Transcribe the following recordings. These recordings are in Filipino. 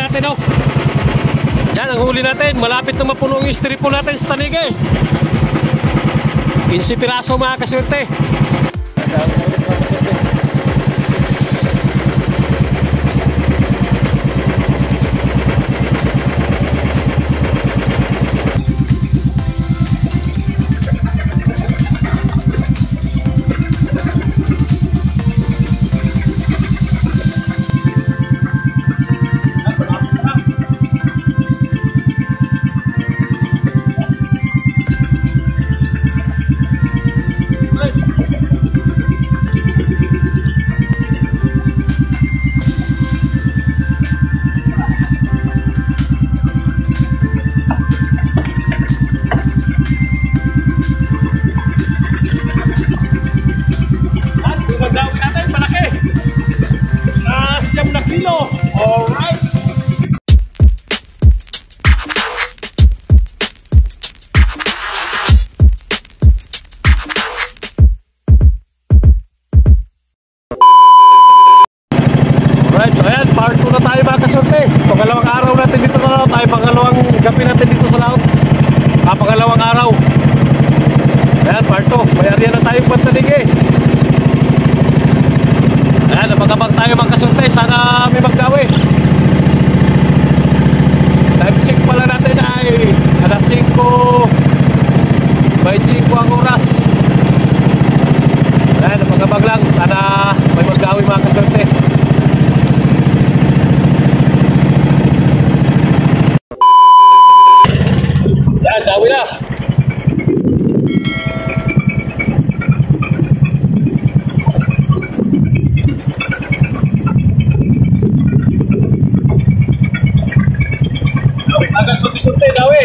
natin, oh. Yan ang huli natin. Malapit na mapuno ang strip natin sa Tanige. 15 piraso mga kaswerte. Ang dami na ulit mga kaswerte. So ayan, part 2 na tayo mga kasorte. Pangalawang araw natin dito sa laot. Ay pangalawang gabi natin dito sa laot. Pangalawang araw. Ayan, part 2. May area na tayong Pantalige. Ayan, napagabag tayo mga kasorte. Sana may magdawi. Time check pala natin ay alas 5 by 5 ang oras. Ayan, napagabag lang. Sana may magdawi mga kasorte. Dawi na. Agad mag-isunte, dawi.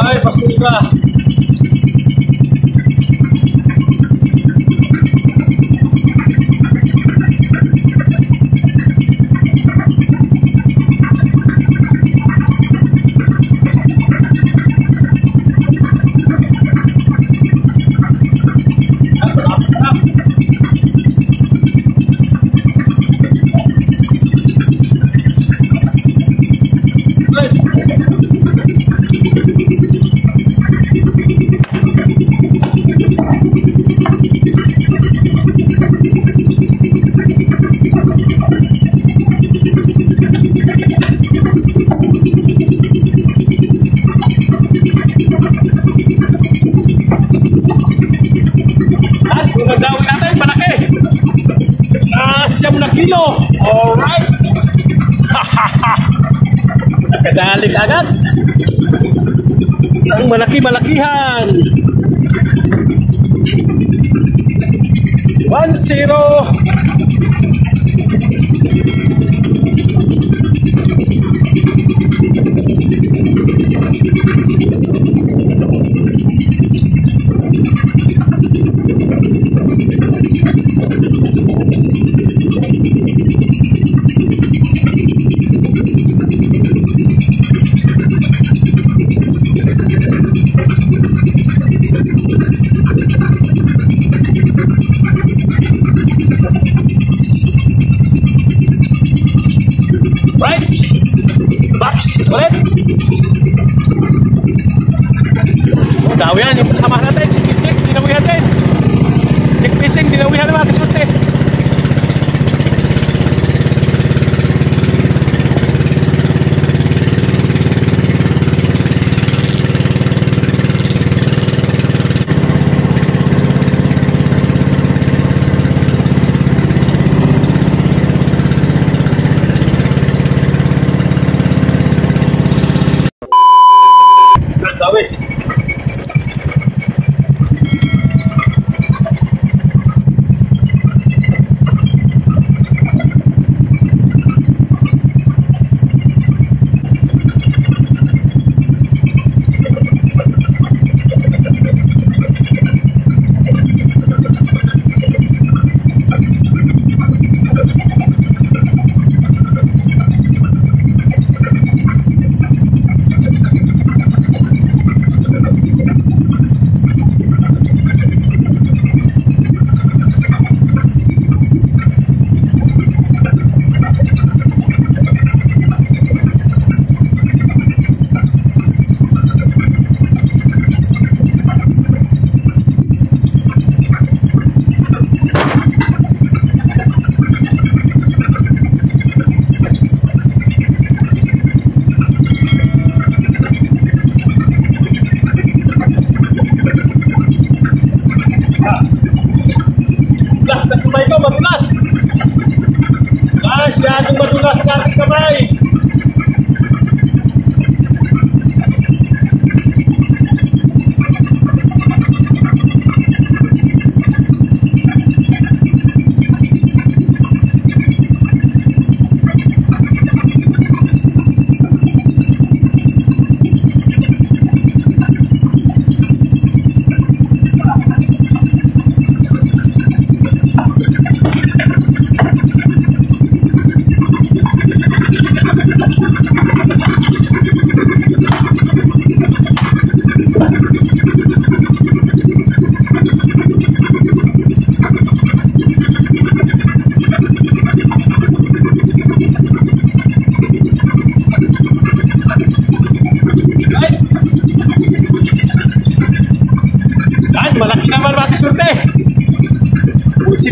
Ay, pasuka. Kilo. Alright. Nakadalik agad. Ang malaki-malakihan. 1-0. Ulit. Dawihan yung kasama natin. Kik-kik, dinawihan din. Kik-fishing, dinawihan na mga kasunti.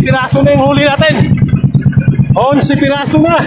piraso na yung huli natin. 11 piraso na.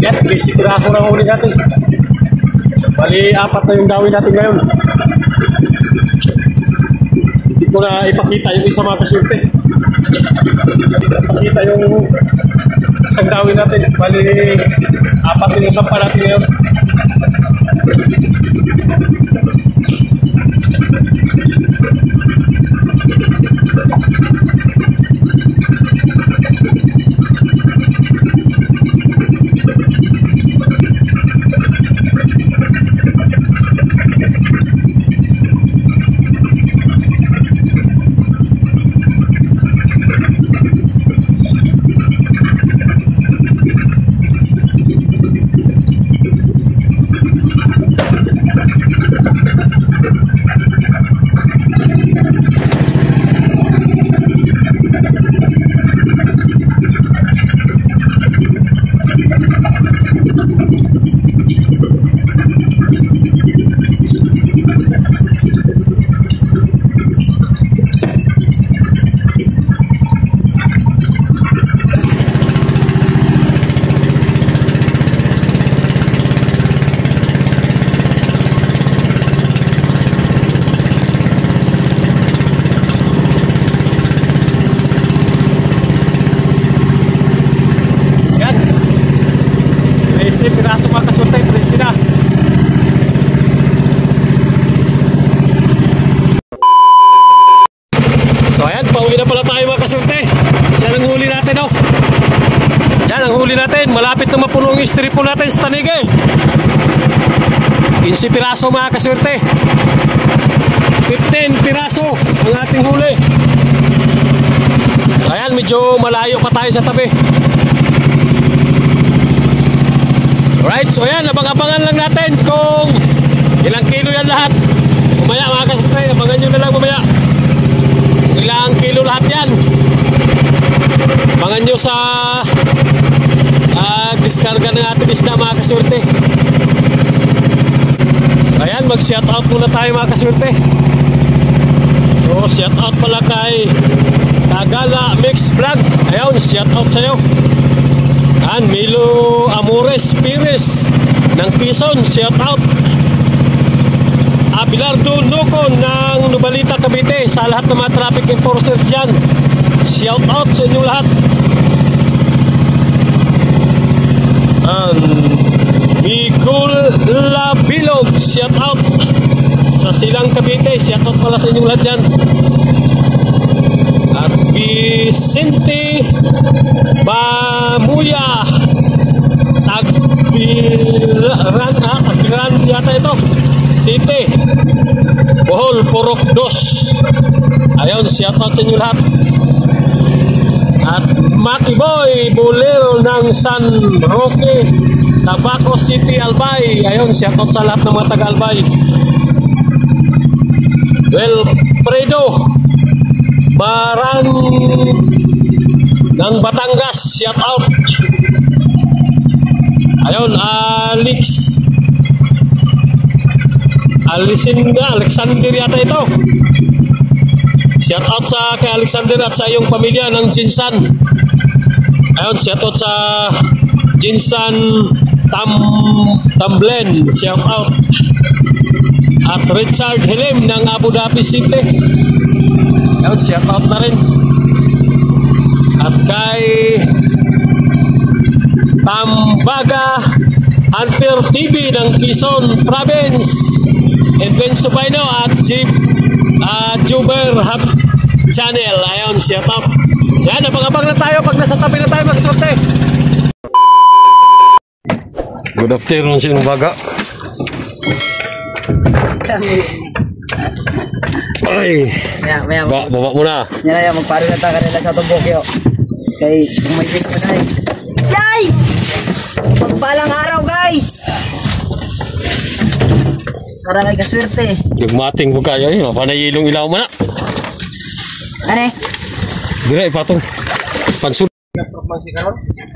Yan, 13 piraso na huli natin. Bali, 4 na yung gawin natin ngayon. Hindi ko na ipakita yung isa mga kasyurte. Ipakita yung isang gawin natin. Bali, 4 yung sampa natin ngayon. Piraso mga kasurte, 13 na. So ayan, pauwi na pala tayo mga kasurte. Yan ang huli natin, oh. Yan ang huli natin. Malapit na mapuno yung stripo natin sa Tanigay. 15 piraso mga kasurte. 15 piraso ang ating huli. Ayan, medyo malayo pa tayo sa tabi. Alright, so ayan, abang-abangan lang natin kung ilang kilo yan lahat. Mamaya mga kasurte, abangan nyo na lang mamaya. Ilang kilo lahat yan. Abangan nyo sa diskarga ng ating isda mga kasurte. So ayan, mag-shoutout muna tayo mga kasurte. So shoutout pala kay Tagala Mix Vlog. Ayun, shoutout sa'yo. Ayan, Milo Amores Pires ng Quezon, shoutout. Abelardo Nocon ng Nubalita Cavite, sa lahat ng mga traffic enforcers dyan, shoutout sa inyong lahat. Migul Labilog, shoutout sa Silang Cavite, shoutout pala sa inyong lahat dyan. At Vicente Bamuya Tagbiran yata ito City Bohol Purok 2. Ayun, shoutout sa inyo lahat. At Maki Boy Bolero ng San Roque Tabaco City, Albay. Ayun, shoutout sa lahat ng mga taga Albay. Well, Fredo Barang ng Batangas, shoutout. Ayun, Alexander yata ito. Shoutout sa kay Alexander at sa iyong pamilya ng Jinsan. Ayun, shoutout sa Jinsan Tamblen, shoutout. At Richard Helem ng Abu Dhabi City. Ayun, shoutout na rin. At kay Tambaga Hunter TV ng Quezon Province, Advance to Bino at Juber Hub Channel. Ayun, shoutout. So yan, abang-abang na tayo pag nasa tabi na tayo magsorte. Good afternoon sa inyong baga. Ay, baba muna. Yan, magparo na tayo kanila sa Tobokyo. Kay, kung may sino na eh. Yay! Pagpalang araw, guys! Para kay kaswerte. Nagmating po kayo eh. Mapanayilong ilaw mo na. Ano eh? Dire, ipatong. Pansul.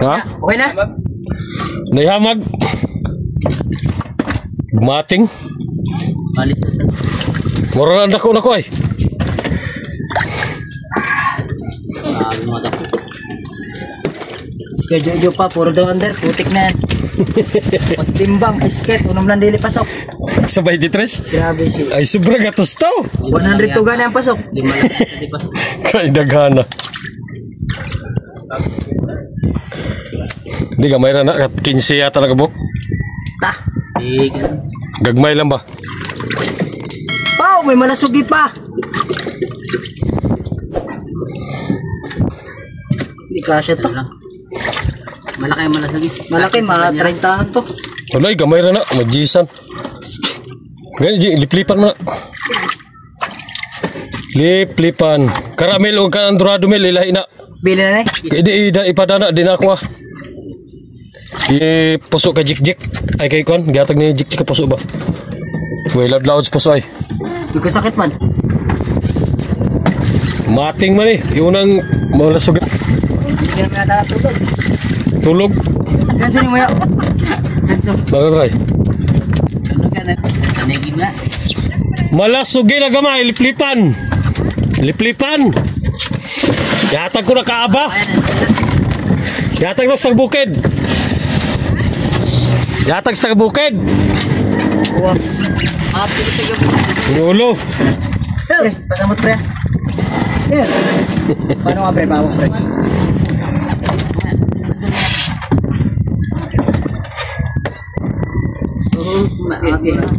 Ha? Okay na? Naihamag. Mating. Balik. Moral na ko ay. Jojo pa, puro daw under, putik na yan. Pagtimbang, bisket, unong lang dili pasok. Sabay di tres? Grabe si. Ay, sobra gatos tao. 100 to gana ang pasok. 5 lang, di ba? Kaya daghana. Hindi ka mayroon na, 15 yata nagabok. Ta. Gagmay lang ba? Pao, may malasugi pa. Hindi kasya to. Malaki ang malasagi. Malaki, mga 30 to. Wala, gamay rin na, magjisan. Ganyan, liplipan mo na. Liplipan. Karamel o kanandurado mel, ilahi na. Bili na na eh. Ipadana, di na ako ah. Puso ka jik-jik. Ay kay kon, gatag ni jik-jik ka puso ba? Uy, loud sa puso ay. Hindi ko sakit man. Mating man eh. Yung unang malasugit. Hindi ka naman natala tulog. Tulog. Ganso ni mo yun. Ganso. Bakit ray? Ano ka na? Tanigin na. Malasugin na gamay, liplipan. Liplipan. Yatag ko na kaaba. Yatag na sa bukid. Yatag sa bukid. Ate ko sa gabi. Ulo. Pre, pasamot pre. Here. Paano nga pre, pawag pre?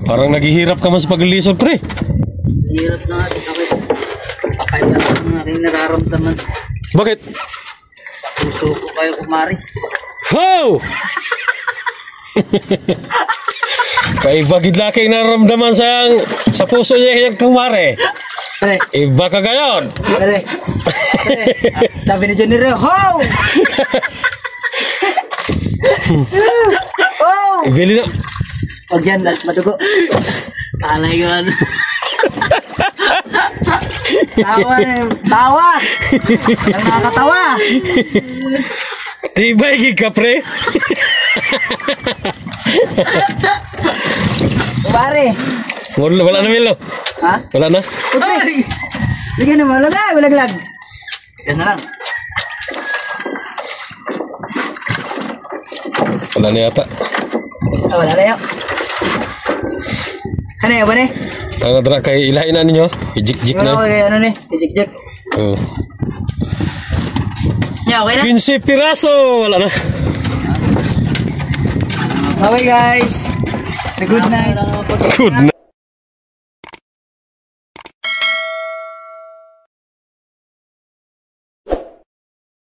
Parang naghihirap ka man sa paglilisod pre. Hirap na nga. Pakay na ako ng aking nararamdaman. Bakit? Puso ko kayo kumari. Ho! Paibagid na kayo naramdaman sa puso niya yung kumare. Pre. Iba ka gayon. Pre. Sabi ni Junior, ho! Oh! Bili na. Huwag yan, matugo. Alay ko. Tawa eh. Tawa! Ang nakakatawa. Tibay gig ka pre. Pare. Wala na Milo. Ha? Wala na. Uy! Bigyan naman. Walaglag. Yan na lang. Wala na yata. Oh, wala na yun. Ano yun ba ni? Ang nadra kay ilahin na ninyo. Ijik-jik Ano na. kay ano ni? Ijik-jik. Oh. Yeah, okay na? 15 piraso. Wala na. Okay guys. Good night. Good na.